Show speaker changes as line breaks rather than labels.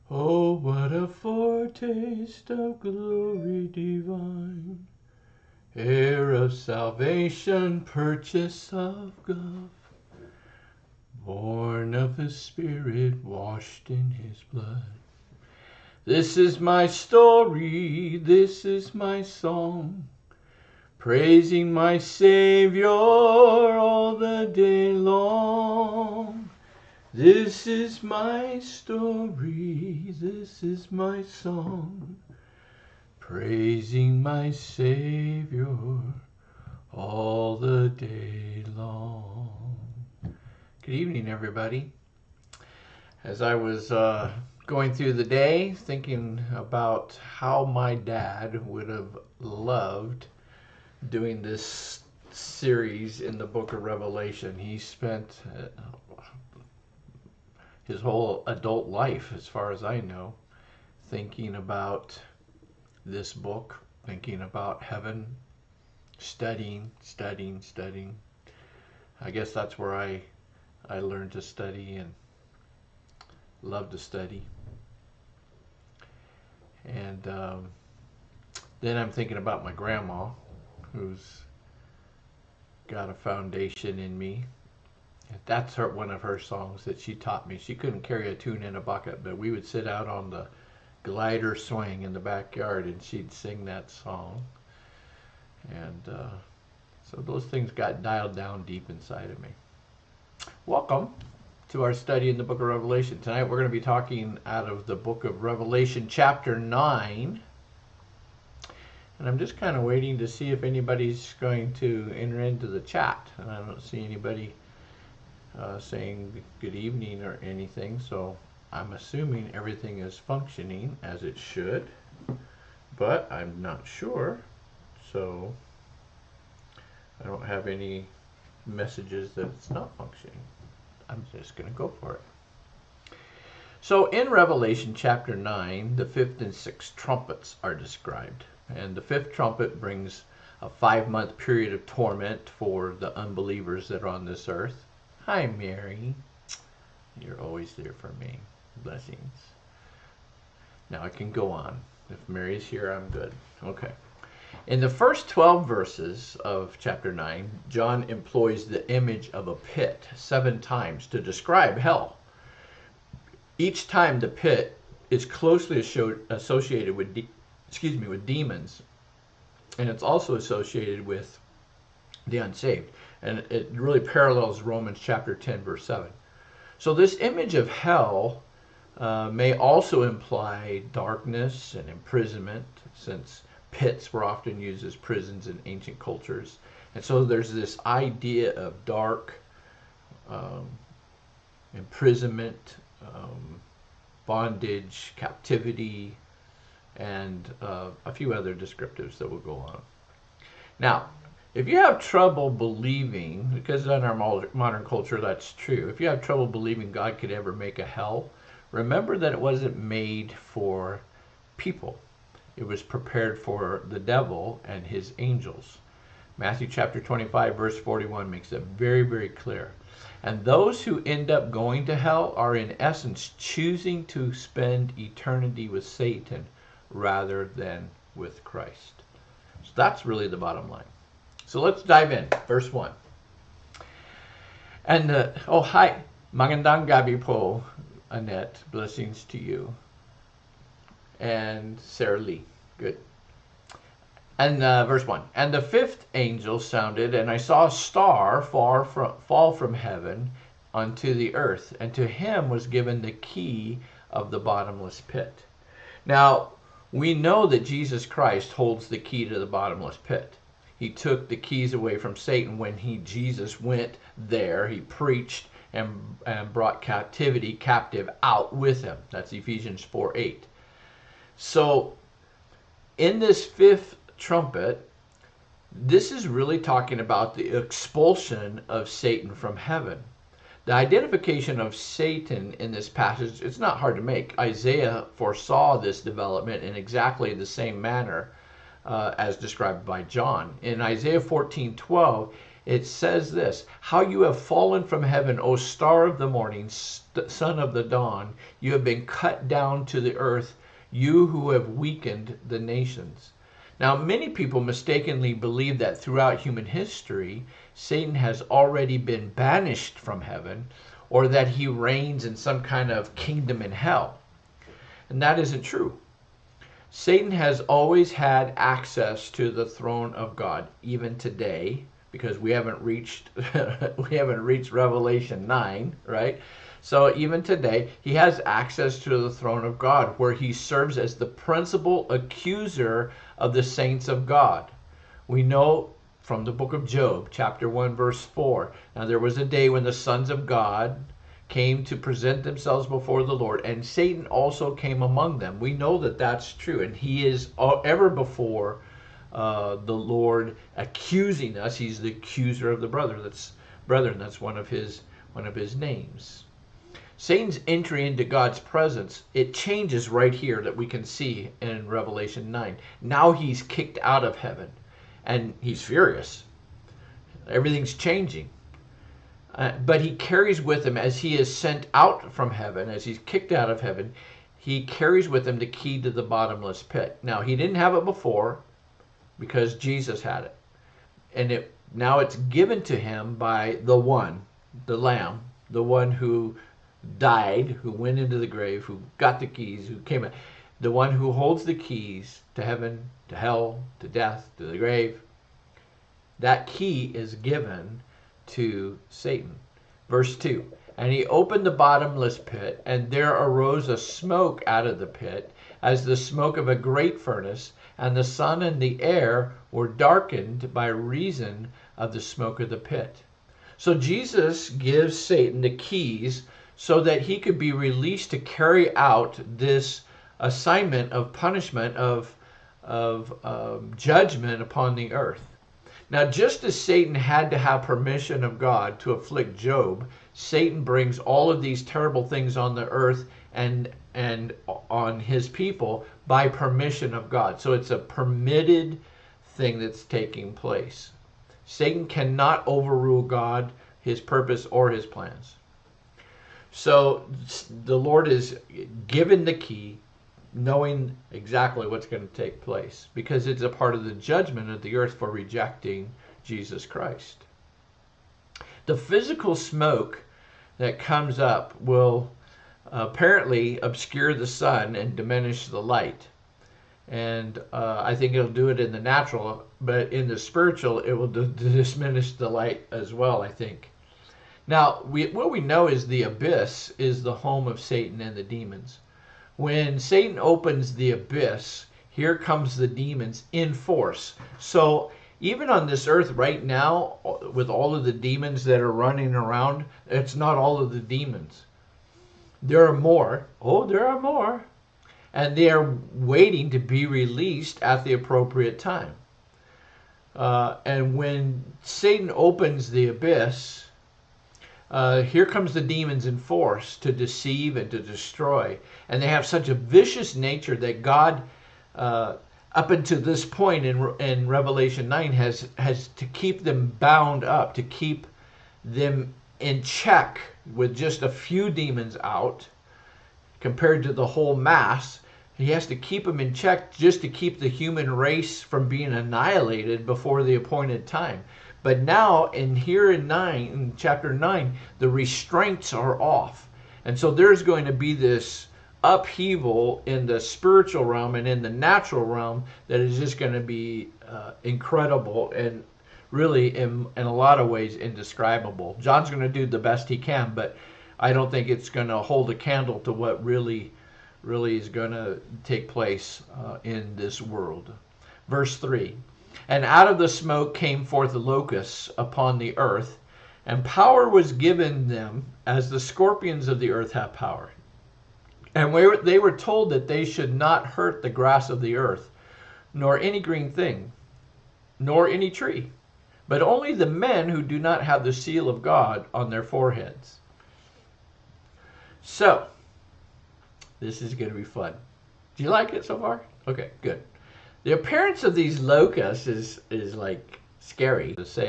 Oh, what a foretaste of glory divine, heir of salvation, purchase of God, born of the Spirit, washed in his blood. This is my story, this is my song, praising my Savior all the day long. This is my story, this is my song, praising my Savior all the day long. Good evening, everybody. As I was going through the day, thinking about how my dad would have loved doing this series in the book of Revelation. He spent his whole adult life, as far as I know, thinking about this book, thinking about heaven, studying. I guess that's where I learned to study and love to study. And then I'm thinking about my grandma, who's got a foundation in me. That's one of her songs that she taught me. She couldn't carry a tune in a bucket, but we would sit out on the glider swing in the backyard and she'd sing that song. And so those things got dialed down deep inside of me. Welcome to our study in the book of Revelation. Tonight we're going to be talking out of the book of Revelation chapter 9. And I'm just kind of waiting to see if anybody's going to enter into the chat. And I don't see anybody saying good evening or anything, so I'm assuming everything is functioning as it should, but I'm not sure, so I don't have any messages that it's not functioning. I'm just going to go for it. So in Revelation chapter 9, the fifth and sixth trumpets are described, and the fifth trumpet brings a 5-month period of torment for the unbelievers that are on this earth. Hi, Mary. You're always there for me. Blessings. Now I can go on. If Mary's here, I'm good. Okay. In the first 12 verses of chapter 9, John employs the image of a pit 7 times to describe hell. Each time the pit is closely associated with demons, and it's also associated with the unsaved. And it really parallels Romans chapter 10, verse 7. So this image of hell may also imply darkness and imprisonment, since pits were often used as prisons in ancient cultures. And so there's this idea of dark, imprisonment, bondage, captivity, and a few other descriptives that will go on. Now, if you have trouble believing, because in our modern culture that's true, if you have trouble believing God could ever make a hell, remember that it wasn't made for people. It was prepared for the devil and his angels. Matthew chapter 25, verse 41 makes it very, very clear. And those who end up going to hell are in essence choosing to spend eternity with Satan rather than with Christ. So that's really the bottom line. So let's dive in. Verse 1. And, oh, hi. Magandang gabi po, Annette. Blessings to you. And Sarah Lee. Good. And verse 1. And the fifth angel sounded, and I saw a star fall from heaven unto the earth, and to him was given the key of the bottomless pit. Now, we know that Jesus Christ holds the key to the bottomless pit. He took the keys away from Satan when Jesus went there. He preached and brought captive out with him. That's Ephesians 4:8. So in this fifth trumpet, this is really talking about the expulsion of Satan from heaven. The identification of Satan in this passage, it's not hard to make. Isaiah foresaw this development in exactly the same manner as described by John. In Isaiah 14:12, It says this: how you have fallen from heaven, O star of the morning, son of the dawn. You have been cut down to the earth, you who have weakened the nations. Now, many people mistakenly believe that throughout human history, Satan has already been banished from heaven, or that he reigns in some kind of kingdom in hell. And that isn't true. Satan has always had access to the throne of God, even today, because we haven't reached Revelation 9, right? So even today, he has access to the throne of God, where he serves as the principal accuser of the saints of God. We know from the book of Job, chapter 1, verse 4. Now there was a day when the sons of God came to present themselves before the Lord, and Satan also came among them. We know that that's true, and he is ever before the Lord accusing us. He's the accuser of the brethren. That's one of his names. Satan's entry into God's presence, it changes right here, that we can see in Revelation 9. Now he's kicked out of heaven, and he's furious. Everything's changing. But he carries with him, as he is sent out from heaven, as he's kicked out of heaven, he carries with him the key to the bottomless pit. Now, he didn't have it before because Jesus had it. And now it's given to him by the one, the Lamb, the one who died, who went into the grave, who got the keys, who came out, the one who holds the keys to heaven, to hell, to death, to the grave. That key is given to Satan. Verse 2, and he opened the bottomless pit, and there arose a smoke out of the pit, as the smoke of a great furnace, and the sun and the air were darkened by reason of the smoke of the pit. So Jesus gives Satan the keys so that he could be released to carry out this assignment of punishment, of judgment upon the earth. Now, just as Satan had to have permission of God to afflict Job, Satan brings all of these terrible things on the earth and on his people by permission of God. So it's a permitted thing that's taking place. Satan cannot overrule God, his purpose, or his plans. So the Lord is given the key, knowing exactly what's going to take place, because it's a part of the judgment of the earth for rejecting Jesus Christ. The physical smoke that comes up will apparently obscure the sun and diminish the light. And I think it'll do it in the natural, but in the spiritual, it will diminish the light as well, I think. Now, what we know is the abyss is the home of Satan and the demons. When Satan opens the abyss, here comes the demons in force. So even on this earth right now, with all of the demons that are running around, it's not all of the demons. There are more. Oh, there are more. And they are waiting to be released at the appropriate time. And when Satan opens the abyss, here comes the demons in force to deceive and to destroy. And they have such a vicious nature that God, up until this point in Revelation 9, has to keep them bound up, to keep them in check with just a few demons out compared to the whole mass. He has to keep them in check just to keep the human race from being annihilated before the appointed time. But now, in chapter 9, the restraints are off. And so there's going to be this upheaval in the spiritual realm and in the natural realm that is just going to be incredible and really, in a lot of ways, indescribable. John's going to do the best he can, but I don't think it's going to hold a candle to what really is going to take place in this world. Verse 3. And out of the smoke came forth the locusts upon the earth, and power was given them as the scorpions of the earth have power. And they were told that they should not hurt the grass of the earth, nor any green thing, nor any tree, but only the men who do not have the seal of God on their foreheads. So, this is going to be fun. Do you like it so far? Okay, good. The appearance of these locusts is like scary to say.